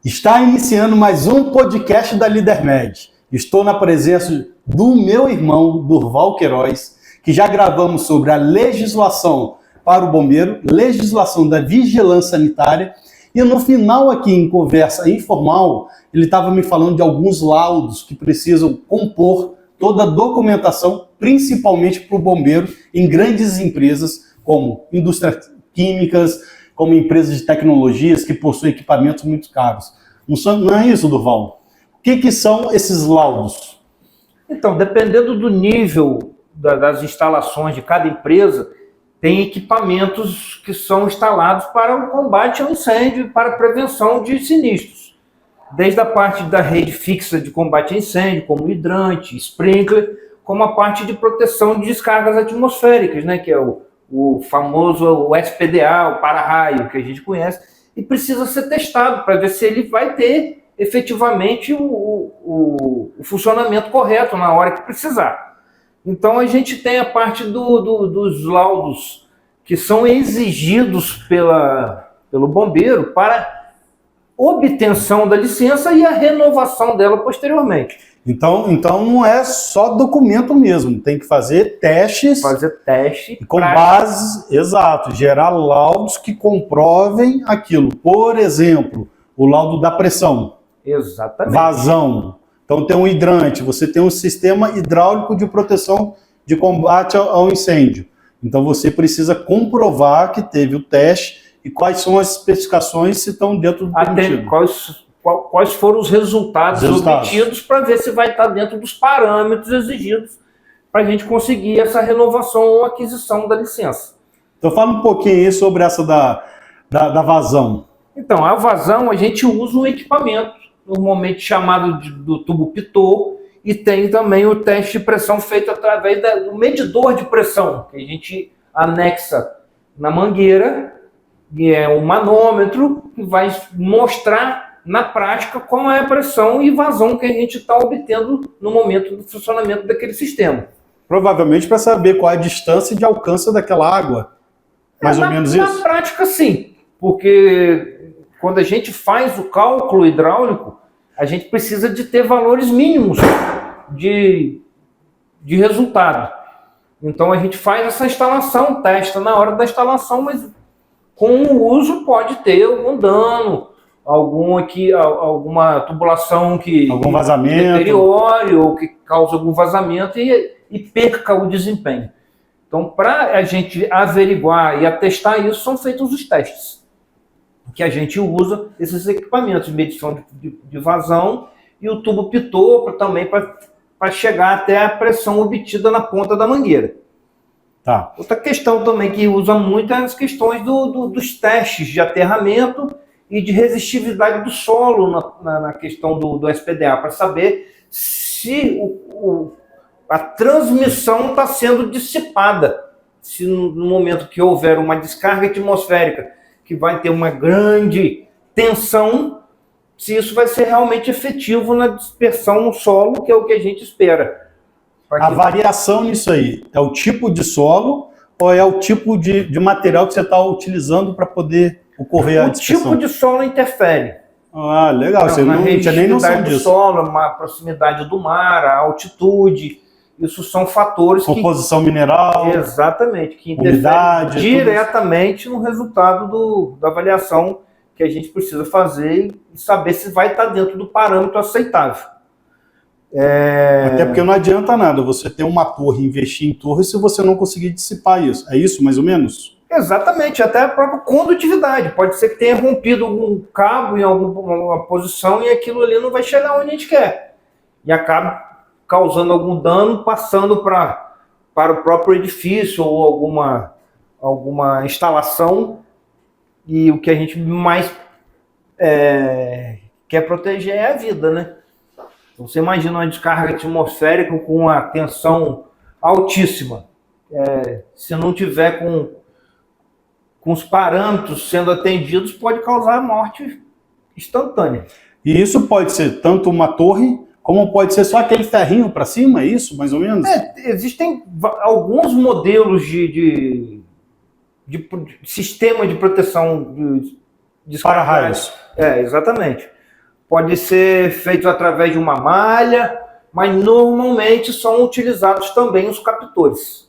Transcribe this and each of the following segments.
Está iniciando mais um podcast da LeaderMed. Estou na presença do meu irmão, Durval Queiroz, que já gravamos sobre a legislação para o bombeiro, legislação da vigilância sanitária, e no final aqui em conversa informal, ele estava me falando de alguns laudos que precisam compor toda a documentação, principalmente para o bombeiro, em grandes empresas como indústrias químicas, como empresas de tecnologias que possuem equipamentos muito caros. Não é isso, Durval? O que são esses laudos? Então, dependendo do nível das instalações de cada empresa, tem equipamentos que são instalados para o combate ao incêndio e para a prevenção de sinistros. Desde a parte da rede fixa de combate a incêndio, como hidrante, sprinkler, como a parte de proteção de descargas atmosféricas, né, que é o famoso SPDA, o para-raio, que a gente conhece, e precisa ser testado para ver se ele vai ter efetivamente o funcionamento correto na hora que precisar. Então a gente tem a parte dos laudos que são exigidos pelo bombeiro para obtenção da licença e a renovação dela posteriormente. Então não é só documento mesmo, tem que fazer testes. Fazer teste. Com base, exato, gerar laudos que comprovem aquilo. Por exemplo, o laudo da pressão. Exatamente. Vazão. Então tem um hidrante, você tem um sistema hidráulico de proteção de combate ao incêndio. Então você precisa comprovar que teve o teste e quais são as especificações se estão dentro do permitido. Quais foram os resultados obtidos para ver se vai estar dentro dos parâmetros exigidos para a gente conseguir essa renovação ou aquisição da licença. Então fala um pouquinho aí sobre essa da vazão. Então, a vazão a gente usa um equipamento, normalmente chamado do tubo Pitot, e tem também o teste de pressão feito através do medidor de pressão, que a gente anexa na mangueira, que é um manômetro que vai mostrar na prática qual é a pressão e vazão que a gente está obtendo no momento do funcionamento daquele sistema. Provavelmente para saber qual é a distância de alcance daquela água. Mais ou menos isso? Na prática, sim. Porque quando a gente faz o cálculo hidráulico, a gente precisa de ter valores mínimos de resultado. Então a gente faz essa instalação, testa na hora da instalação, mas com o uso pode ter algum dano, alguma tubulação que algum vazamento, deteriore ou que cause algum vazamento e perca o desempenho. Então, para a gente averiguar e atestar isso, são feitos os testes, que a gente usa esses equipamentos de medição de vazão e o tubo Pitot também para chegar até a pressão obtida na ponta da mangueira. Tá. Outra questão também que usa muito é as questões dos testes de aterramento e de resistividade do solo na questão do SPDA, para saber se a transmissão está sendo dissipada. Se no momento que houver uma descarga atmosférica que vai ter uma grande tensão, se isso vai ser realmente efetivo na dispersão no solo, que é o que a gente espera. A variação nisso aí é o tipo de solo ou é o tipo de material que você está utilizando para poder ocorrer a dispersão? O tipo de solo interfere. Ah, legal. Você não tinha nem noção disso. Do solo, a proximidade do mar, a altitude, isso são fatores composição mineral. Exatamente, que umidade, interferem diretamente no resultado da avaliação que a gente precisa fazer e saber se vai estar dentro do parâmetro aceitável. Até porque não adianta nada você ter uma torre, investir em torre, se você não conseguir dissipar isso. É isso, mais ou menos? Exatamente, até a própria condutividade. Pode ser que tenha rompido algum cabo em alguma posição e aquilo ali não vai chegar onde a gente quer. E acaba causando algum dano, passando para o próprio edifício ou alguma instalação. E o que a gente mais quer proteger é a vida, né? Então, você imagina uma descarga atmosférica com uma tensão altíssima. Se não tiver com os parâmetros sendo atendidos, pode causar morte instantânea. E isso pode ser tanto uma torre, como pode ser só aquele ferrinho para cima, é isso, mais ou menos? Existem alguns modelos de sistema de proteção de para-raios. Exatamente. pode ser feito através de uma malha, mas normalmente são utilizados também os captores.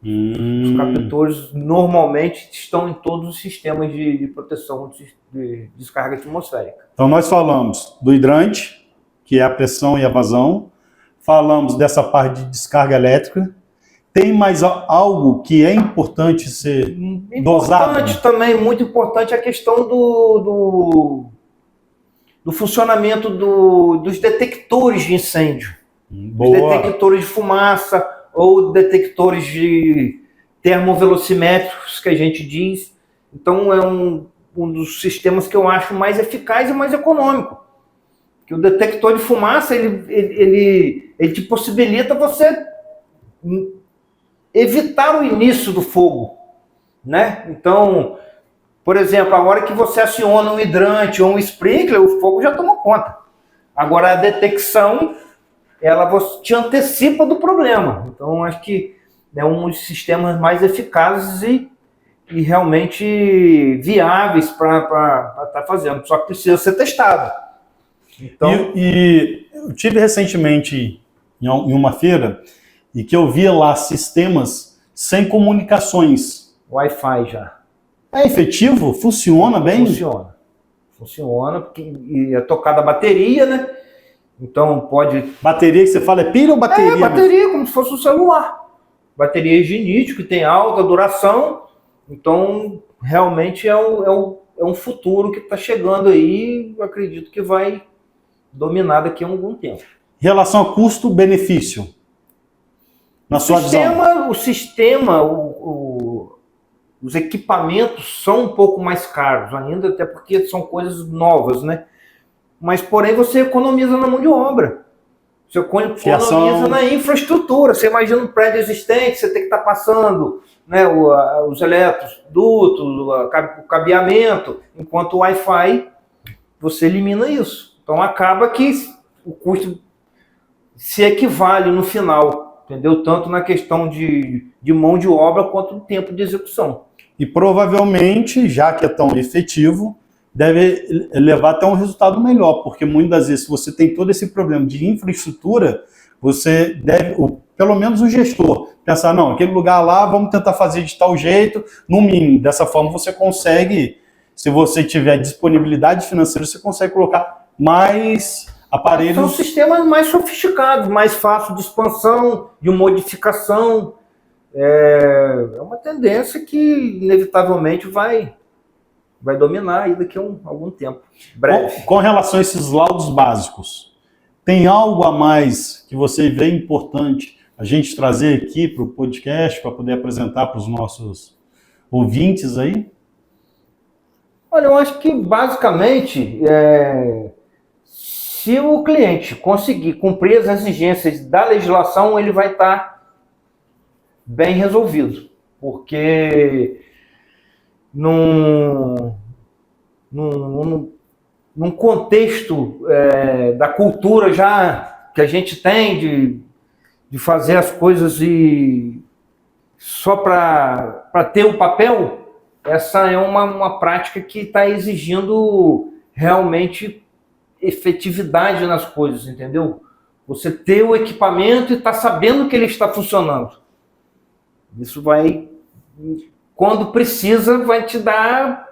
Os captores normalmente estão em todos os sistemas de proteção de descarga atmosférica. Então nós falamos do hidrante, que é a pressão e a vazão, falamos dessa parte de descarga elétrica. Tem mais algo que é importante ser dosado? Importante também, muito importante, a questão do funcionamento dos detectores de incêndio. Boa. Os detectores de fumaça ou detectores de termovelocimétricos, que a gente diz. Então, é um dos sistemas que eu acho mais eficaz e mais econômico. Porque o detector de fumaça, ele te possibilita você evitar o início do fogo, né? Então, por exemplo, a hora que você aciona um hidrante ou um sprinkler, o fogo já tomou conta. Agora, a detecção, ela te antecipa do problema. Então, acho que é um dos sistemas mais eficazes e realmente viáveis para estar fazendo. Só que precisa ser testado. Então... E eu tive recentemente em uma feira e que eu via lá sistemas sem comunicações. Wi-Fi já. É efetivo? Funciona bem? Funciona. Funciona, porque é tocada a bateria, né? Então pode... Bateria que você fala é pilha ou bateria? É, bateria, como se fosse um celular. Bateria higienite, que tem alta duração. Então, realmente é um futuro que está chegando aí. Eu acredito que vai dominar daqui a algum tempo. Em relação a custo-benefício, na sua visão? O sistema, os equipamentos são um pouco mais caros ainda, até porque são coisas novas, né? Mas, porém, você economiza na mão de obra. Você economiza na infraestrutura. Você imagina um prédio existente, você tem que estar passando, né, os eletrodutos, o cabeamento, enquanto o Wi-Fi, você elimina isso. Então, acaba que o custo se equivale no final, entendeu? Tanto na questão de mão de obra quanto no tempo de execução. E provavelmente, já que é tão efetivo, deve levar até um resultado melhor, porque muitas das vezes, se você tem todo esse problema de infraestrutura, você deve, pelo menos o gestor, pensar, não, aquele lugar lá, vamos tentar fazer de tal jeito, no mínimo. Dessa forma você consegue, se você tiver disponibilidade financeira, você consegue colocar mais aparelhos. São sistemas mais sofisticados, mais fácil de expansão, de modificação. É uma tendência que, inevitavelmente, vai dominar aí daqui a algum tempo, breve. Com relação a esses laudos básicos, tem algo a mais que você vê importante a gente trazer aqui para o podcast, para poder apresentar para os nossos ouvintes aí? Olha, eu acho que, basicamente, se o cliente conseguir cumprir as exigências da legislação, ele vai estar bem resolvido, porque num contexto da cultura já que a gente tem de fazer as coisas só para ter o papel, essa é uma prática que está exigindo realmente efetividade nas coisas, entendeu? Você ter o equipamento e estar sabendo que ele está funcionando. Isso vai, quando precisa, vai te dar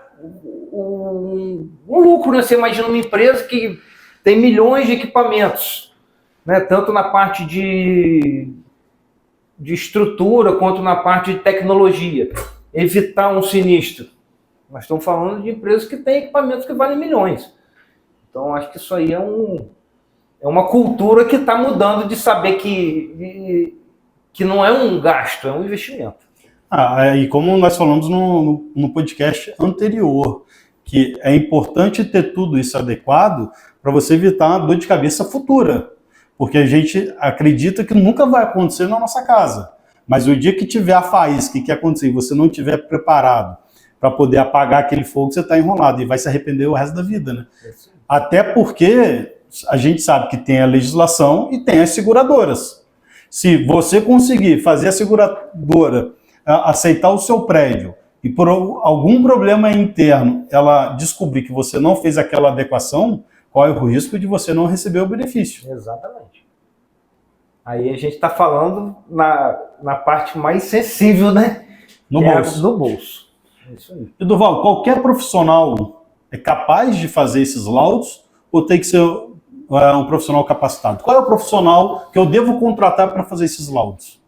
um lucro, né? Você imagina uma empresa que tem milhões de equipamentos, né? Tanto na parte de estrutura quanto na parte de tecnologia. Evitar um sinistro. Nós estamos falando de empresas que têm equipamentos que valem milhões. Então, acho que isso aí é uma cultura que está mudando, de saber que não é um gasto, é um investimento. E como nós falamos no podcast anterior, que é importante ter tudo isso adequado para você evitar uma dor de cabeça futura. Porque a gente acredita que nunca vai acontecer na nossa casa. Mas o dia que tiver a faísca que acontecer e você não estiver preparado para poder apagar aquele fogo, você está enrolado e vai se arrepender o resto da vida, né? Até porque a gente sabe que tem a legislação e tem as seguradoras. Se você conseguir fazer a seguradora aceitar o seu prédio e por algum problema interno ela descobrir que você não fez aquela adequação, corre o risco de você não receber o benefício. Exatamente. Aí a gente está falando na parte mais sensível, né? No bolso. No bolso. É isso aí. E Durval, qualquer profissional é capaz de fazer esses laudos ou tem que ser um profissional capacitado? Qual é o profissional que eu devo contratar para fazer esses laudos?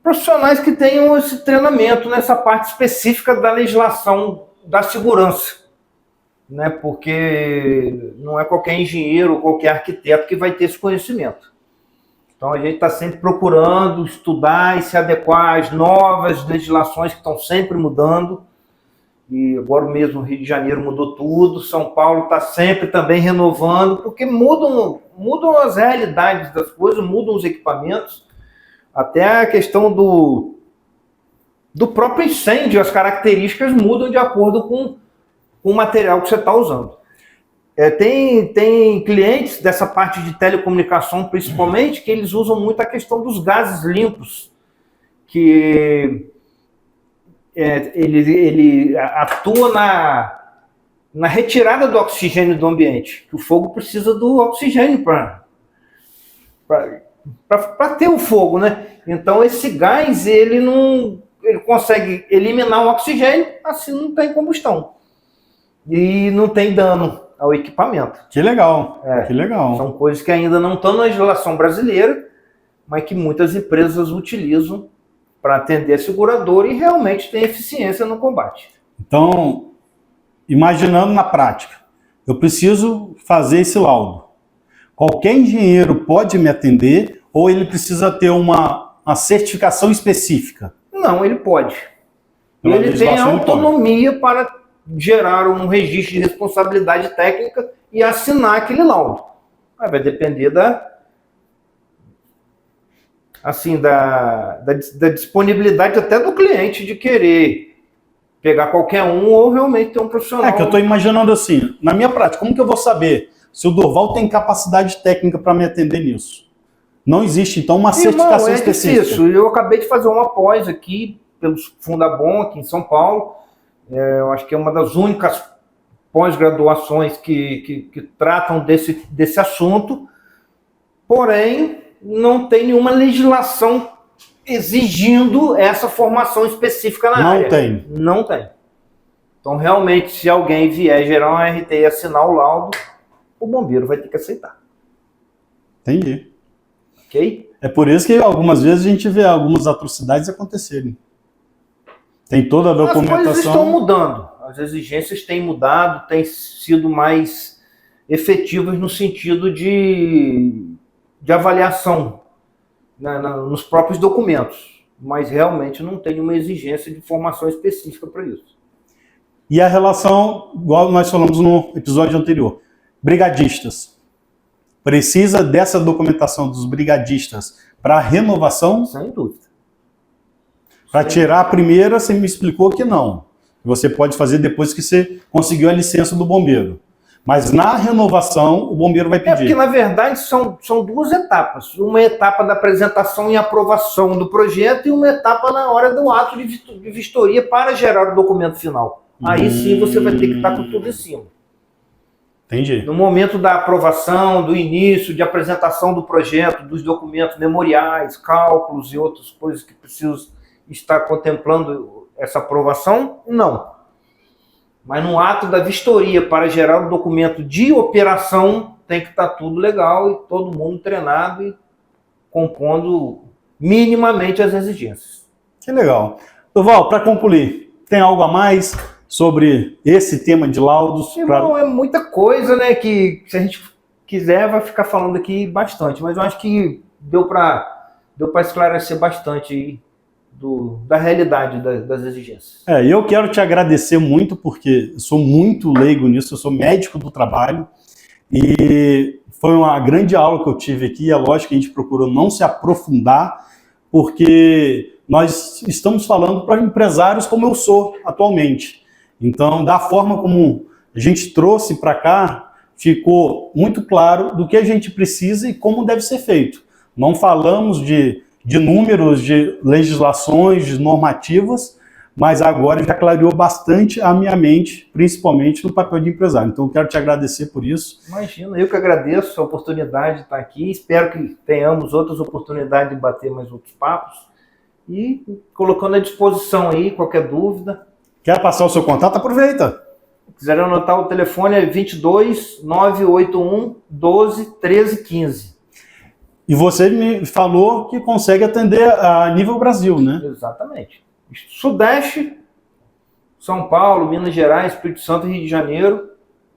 Profissionais que tenham esse treinamento nessa parte específica da legislação da segurança, né? Porque não é qualquer engenheiro ou qualquer arquiteto que vai ter esse conhecimento. Então a gente está sempre procurando estudar e se adequar às novas legislações que estão sempre mudando. E agora mesmo o Rio de Janeiro mudou tudo, São Paulo está sempre também renovando, porque mudam as realidades das coisas, mudam os equipamentos, até a questão do próprio incêndio, as características mudam de acordo com o material que você está usando. Tem clientes dessa parte de telecomunicação, principalmente, que eles usam muito a questão dos gases limpos, que ele atua na retirada do oxigênio do ambiente, que o fogo precisa do oxigênio para ter o fogo, né? Então esse gás ele consegue eliminar o oxigênio, assim não tem combustão e não tem dano ao equipamento. Que legal, que legal. São coisas que ainda não estão na legislação brasileira, mas que muitas empresas utilizam para atender a seguradora e realmente tem eficiência no combate. Então, imaginando na prática, eu preciso fazer esse laudo. Qualquer engenheiro pode me atender ou ele precisa ter uma certificação específica? Não, ele pode. Ele tem autonomia para gerar um registro de responsabilidade técnica e assinar aquele laudo. Vai depender da disponibilidade até do cliente de querer pegar qualquer um ou realmente ter um profissional. Que eu estou imaginando assim, na minha prática, como que eu vou saber se o Durval tem capacidade técnica para me atender nisso? Não existe, então, uma certificação específica. Isso. Eu acabei de fazer uma pós aqui, pelo Fundabom, aqui em São Paulo. Eu acho que é uma das únicas pós-graduações que tratam desse assunto. Porém, não tem nenhuma legislação exigindo essa formação específica na área. Não tem. Então, realmente, se alguém vier gerar um RT e assinar o laudo, o bombeiro vai ter que aceitar. Entendi. Ok? É por isso que algumas vezes a gente vê algumas atrocidades acontecerem. Tem toda a documentação. As coisas estão mudando. As exigências têm mudado, têm sido mais efetivas no sentido de avaliação nos próprios documentos. Mas realmente não tem uma exigência de formação específica para isso. E a relação, igual nós falamos no episódio anterior, brigadistas. Precisa dessa documentação dos brigadistas para renovação? Sem dúvida. Para tirar a primeira, você me explicou que não. Você pode fazer depois que você conseguiu a licença do bombeiro. Mas na renovação, o bombeiro vai pedir. Porque, na verdade, são duas etapas. Uma etapa da apresentação e aprovação do projeto e uma etapa na hora do ato de vistoria para gerar o documento final. Aí sim você vai ter que estar com tudo em cima. Entendi. No momento da aprovação, do início, de apresentação do projeto, dos documentos memoriais, cálculos e outras coisas que precisam estar contemplando essa aprovação, não. Mas no ato da vistoria para gerar o documento de operação, tem que estar tudo legal e todo mundo treinado e compondo minimamente as exigências. Que legal. Durval, para concluir, tem algo a mais sobre esse tema de laudos? Irmão, é muita coisa, né, que se a gente quiser vai ficar falando aqui bastante, mas eu acho que deu para esclarecer bastante aí da realidade das exigências. Eu quero te agradecer muito, porque eu sou muito leigo nisso, eu sou médico do trabalho, e foi uma grande aula que eu tive aqui. É lógico que a gente procurou não se aprofundar, porque nós estamos falando para empresários como eu sou atualmente. Então, da forma como a gente trouxe para cá, ficou muito claro do que a gente precisa e como deve ser feito. Não falamos de números, de legislações, de normativas, mas agora já clareou bastante a minha mente, principalmente no papel de empresário. Então, eu quero te agradecer por isso. Imagina, eu que agradeço a oportunidade de estar aqui. Espero que tenhamos outras oportunidades de bater mais outros papos. E colocando à disposição aí, qualquer dúvida. Quer passar o seu contato? Aproveita. Se quiser anotar, o telefone é 22 981 12 13 15. E você me falou que consegue atender a nível Brasil, né? Exatamente. Sudeste, São Paulo, Minas Gerais, Espírito Santo e Rio de Janeiro,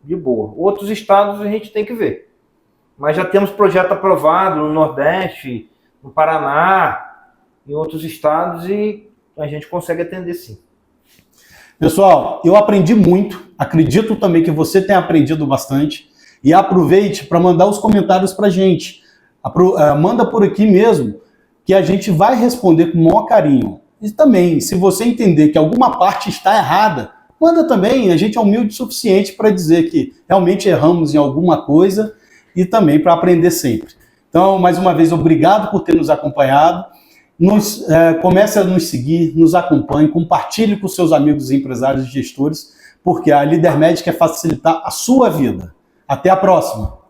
de boa. Outros estados a gente tem que ver. Mas já temos projeto aprovado no Nordeste, no Paraná, em outros estados, e a gente consegue atender sim. Pessoal, eu aprendi muito, acredito também que você tenha aprendido bastante, e aproveite para mandar os comentários para a gente. Manda por aqui mesmo, que a gente vai responder com o maior carinho. E também, se você entender que alguma parte está errada, manda também, a gente é humilde o suficiente para dizer que realmente erramos em alguma coisa e também para aprender sempre. Então, mais uma vez, obrigado por ter nos acompanhado. Comece a nos seguir, nos acompanhe, compartilhe com seus amigos empresários e gestores, porque a LeaderMed quer facilitar a sua vida. Até a próxima!